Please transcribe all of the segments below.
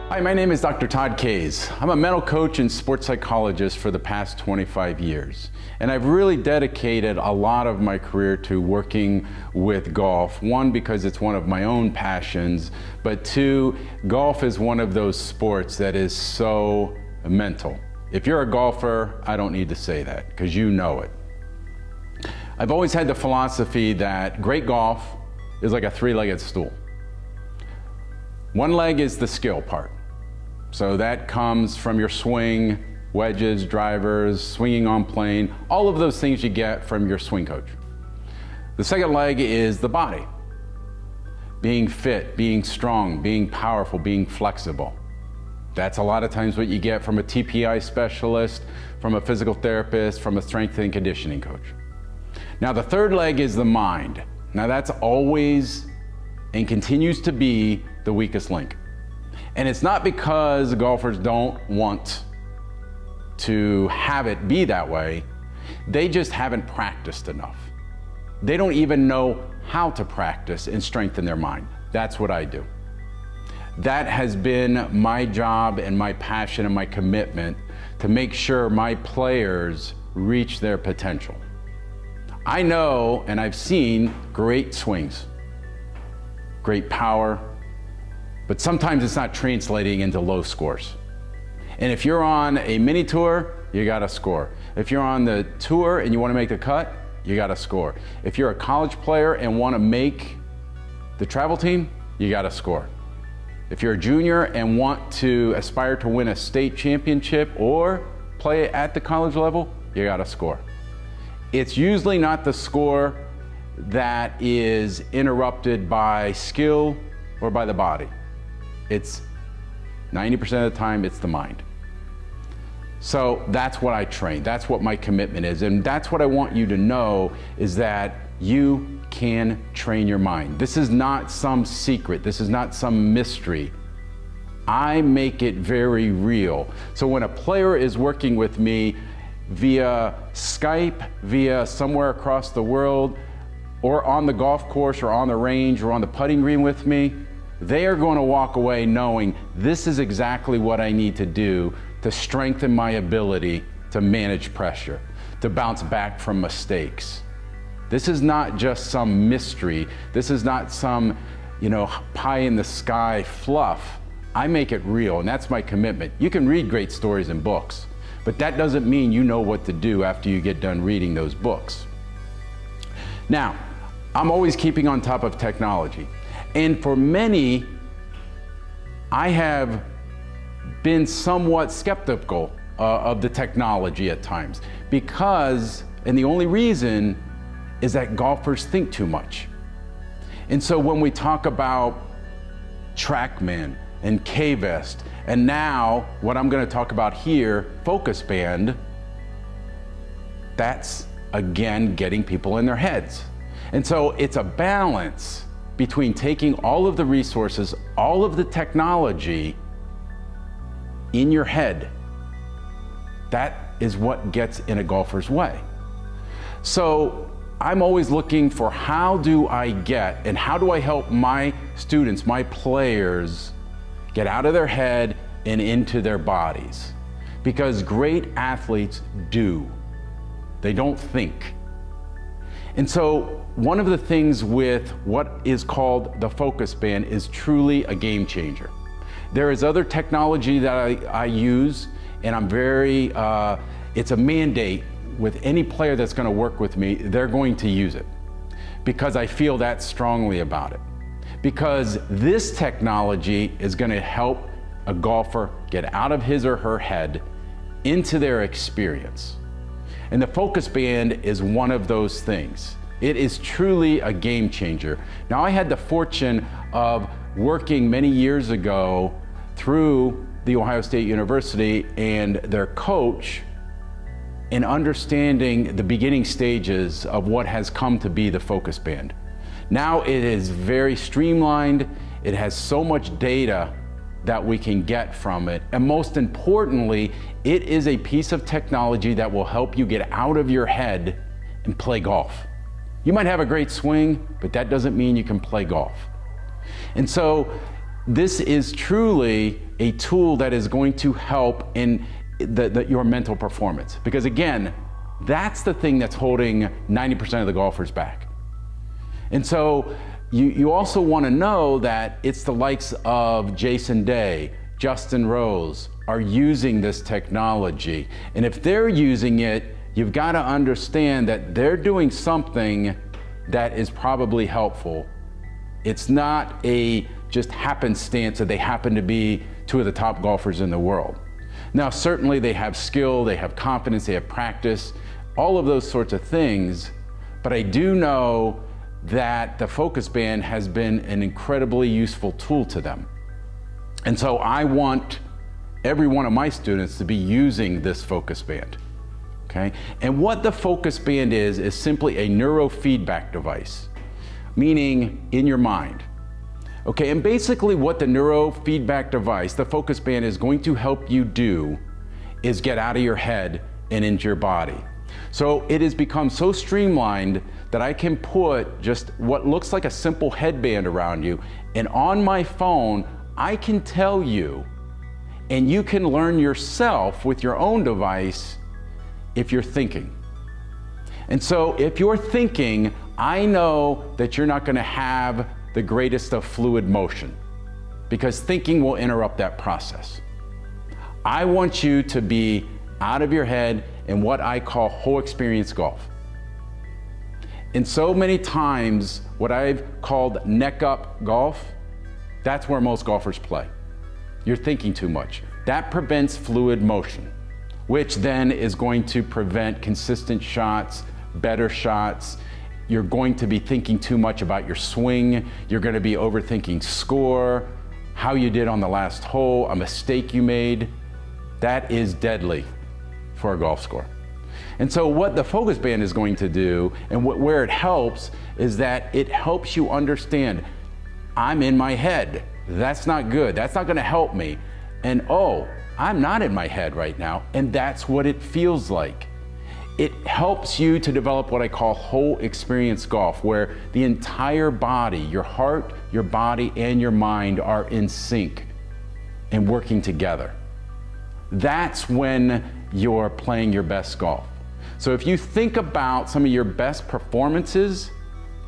Hi, my name is Dr. Todd Kays. I'm a mental coach and sports psychologist for the past 25 years. And I've really dedicated a lot of my career to working with golf. One, because it's one of my own passions, but two, golf is one of those sports that is so mental. If you're a golfer, I don't need to say that, because you know it. I've always had the philosophy that great golf is like a three-legged stool. One leg is the skill part. So that comes from your swing, wedges, drivers, swinging on plane, all of those things you get from your swing coach. The second leg is the body. Being fit, being strong, being powerful, being flexible. That's a lot of times what you get from a TPI specialist, from a physical therapist, from a strength and conditioning coach. Now the third leg is the mind. Now that's always and continues to be the weakest link. And it's not because golfers don't want to have it be that way, they just haven't practiced enough. They don't even know how to practice and strengthen their mind. That's what I do. That has been my job and my passion and my commitment to make sure my players reach their potential. I know and I've seen great swings, great power, but sometimes it's not translating into low scores. And if you're on a mini tour, you gotta score. If you're on the tour and you wanna make the cut, you gotta score. If you're a college player and wanna make the travel team, you gotta score. If you're a junior and want to aspire to win a state championship or play at the college level, you gotta score. It's usually not the score that is interrupted by skill or by the body. It's 90% of the time, it's the mind. So that's what I train. That's what my commitment is. And that's what I want you to know, is that you can train your mind. This is not some secret. This is not some mystery. I make it very real. So when a player is working with me via Skype, via somewhere across the world, or on the golf course or on the range or on the putting green with me, they are going to walk away knowing this is exactly what I need to do to strengthen my ability to manage pressure, to bounce back from mistakes. This is not just some mystery. This is not some, pie in the sky fluff. I make it real, and that's my commitment. You can read great stories in books, but that doesn't mean you know what to do after you get done reading those books. Now, I'm always keeping on top of technology. And for many, I have been somewhat skeptical of the technology at times because, and the only reason is that golfers think too much. And so when we talk about TrackMan and K-Vest, and now what I'm going to talk about here, Focus Band, that's again getting people in their heads. And so it's a balance between taking all of the resources, all of the technology in your head. That is what gets in a golfer's way. So I'm always looking for how do I get and how do I help my students, my players, get out of their head and into their bodies. Because great athletes do. They don't think. And so one of the things with what is called the Focus Band is truly a game changer. There is other technology that I use, and I'm very, it's a mandate with any player that's going to work with me, they're going to use it because I feel that strongly about it. Because this technology is going to help a golfer get out of his or her head into their experience. And the Focus Band is one of those things. It is truly a game changer. Now, I had the fortune of working many years ago through the Ohio State University and their coach in understanding the beginning stages of what has come to be the Focus Band. Now it is very streamlined. It has so much data that we can get from it. And most importantly, it is a piece of technology that will help you get out of your head and play golf. You might have a great swing, but that doesn't mean you can play golf. And so this is truly a tool that is going to help in your mental performance. Because again, that's the thing that's holding 90% of the golfers back. And so you also want to know that it's the likes of Jason Day, Justin Rose are using this technology. And if they're using it, you've got to understand that they're doing something that is probably helpful. It's not a just happenstance that they happen to be two of the top golfers in the world. Now, certainly they have skill, they have confidence, they have practice, all of those sorts of things, but I do know that the focus band has been an incredibly useful tool to them. And so I want every one of my students to be using this focus band, okay? And what the focus band is simply a neurofeedback device, meaning in your mind. Okay, and basically what the neurofeedback device, the focus band, is going to help you do is get out of your head and into your body. So it has become so streamlined that I can put just what looks like a simple headband around you, and on my phone, I can tell you, and you can learn yourself with your own device if you're thinking. And so if you're thinking, I know that you're not going to have the greatest of fluid motion, because thinking will interrupt that process. I want you to be out of your head in what I call whole experience golf. And so many times, what I've called neck up golf, that's where most golfers play. You're thinking too much. That prevents fluid motion, which then is going to prevent consistent shots, better shots. You're going to be thinking too much about your swing. You're going to be overthinking score, how you did on the last hole, a mistake you made. That is deadly for a golf score. And so what the focus band is going to do, and where it helps, is that it helps you understand, I'm in my head. That's not good. That's not going to help me. And oh, I'm not in my head right now, and that's what it feels like. It helps you to develop what I call whole experience golf, where the entire body, your heart, your body, and your mind are in sync and working together. That's when you're playing your best golf. So if you think about some of your best performances,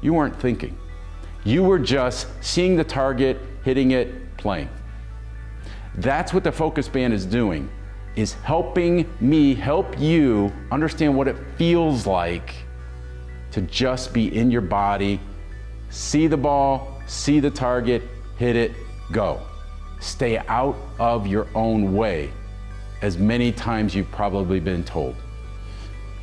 you weren't thinking. You were just seeing the target, hitting it, playing. That's what the focus band is doing, is helping me help you understand what it feels like to just be in your body, see the ball, see the target, hit it, go. Stay out of your own way, as many times you've probably been told.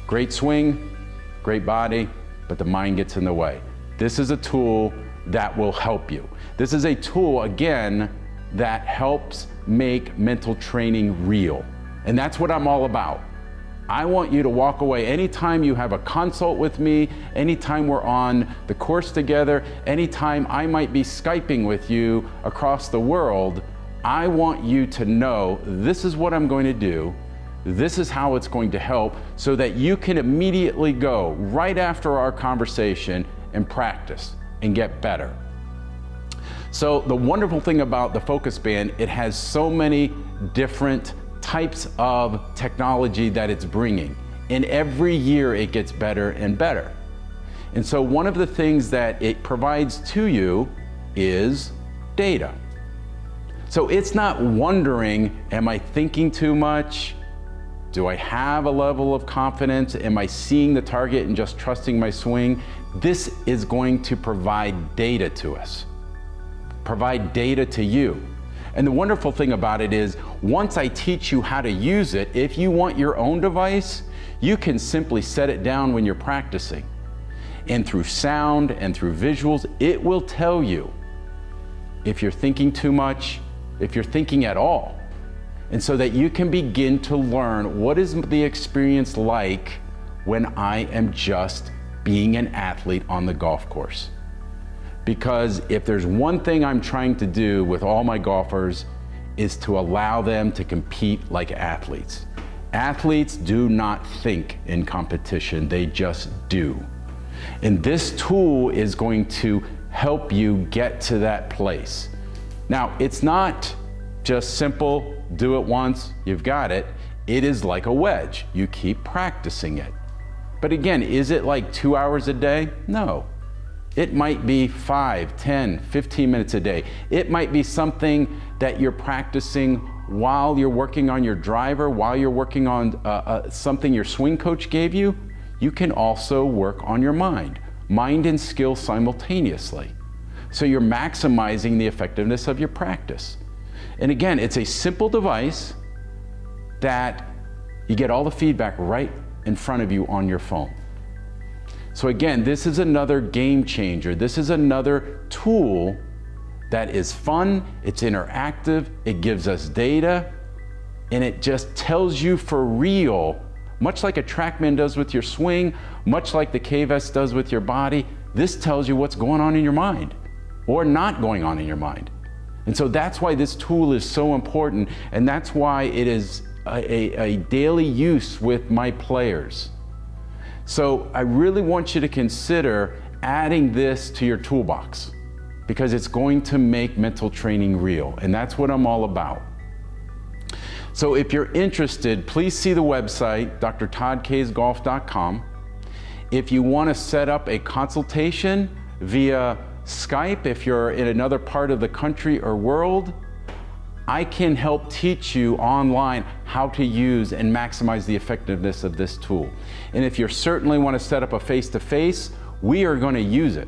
Great swing, great body, but the mind gets in the way. This is a tool that will help you. This is a tool, again, that helps make mental training real. And that's what I'm all about. I want you to walk away anytime you have a consult with me, anytime we're on the course together, anytime I might be Skyping with you across the world, I want you to know this is what I'm going to do, this is how it's going to help, so that you can immediately go right after our conversation and practice and get better. So the wonderful thing about the focus band, it has so many different types of technology that it's bringing. And every year it gets better and better. And so one of the things that it provides to you is data. So it's not wondering, am I thinking too much? Do I have a level of confidence? Am I seeing the target and just trusting my swing? This is going to provide data to us, provide data to you. And the wonderful thing about it is, once I teach you how to use it, if you want your own device, you can simply set it down when you're practicing. And through sound and through visuals, it will tell you if you're thinking too much, if you're thinking at all. And so that you can begin to learn, what is the experience like when I am just being an athlete on the golf course? Because if there's one thing I'm trying to do with all my golfers, is to allow them to compete like athletes. Athletes do not think in competition, they just do. And this tool is going to help you get to that place. Now, it's not just simple, do it once, you've got it. It is like a wedge. You keep practicing it. But again, is it like 2 hours a day? No. It might be 5, 10, 15 minutes a day. It might be something that you're practicing while you're working on your driver, while you're working on something your swing coach gave you. You can also work on your mind and skill simultaneously. So you're maximizing the effectiveness of your practice. And again, it's a simple device that you get all the feedback right in front of you on your phone. So again, this is another game changer. This is another tool that is fun, it's interactive, it gives us data, and it just tells you for real, much like a TrackMan does with your swing, much like the K-Vest does with your body, this tells you what's going on in your mind or not going on in your mind. And so that's why this tool is so important, and that's why it is a daily use with my players. So I really want you to consider adding this to your toolbox, because it's going to make mental training real, and that's what I'm all about. So if you're interested, please see the website, drtoddkaysgolf.com. If you want to set up a consultation via Skype, if you're in another part of the country or world, I can help teach you online how to use and maximize the effectiveness of this tool. And if you certainly want to set up a face-to-face, we are going to use it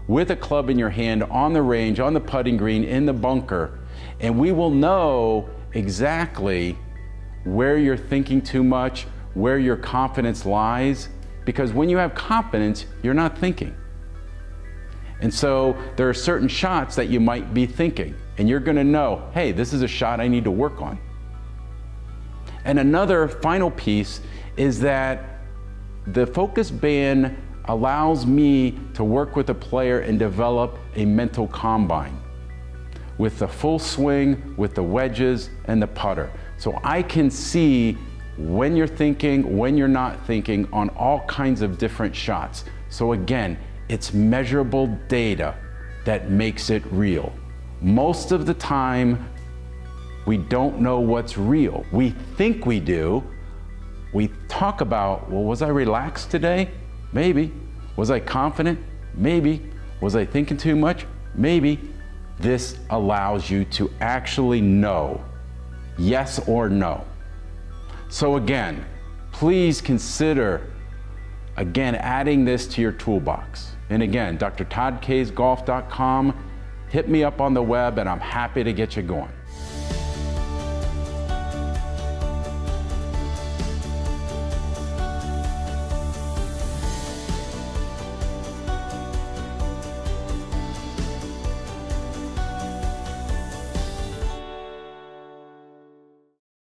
with a club in your hand, on the range, on the putting green, in the bunker, and we will know exactly where you're thinking too much, where your confidence lies, because when you have confidence, you're not thinking. And so there are certain shots that you might be thinking, and you're gonna know, hey, this is a shot I need to work on. And another final piece is that the focus band allows me to work with a player and develop a mental combine with the full swing, with the wedges and the putter. So I can see when you're thinking, when you're not thinking on all kinds of different shots. So again, it's measurable data that makes it real. Most of the time, we don't know what's real. We think we do. We talk about, well, was I relaxed today? Maybe. Was I confident? Maybe. Was I thinking too much? Maybe. This allows you to actually know, yes or no. So again, please consider, again, adding this to your toolbox. And again, drtoddkaysgolf.com, hit me up on the web and I'm happy to get you going.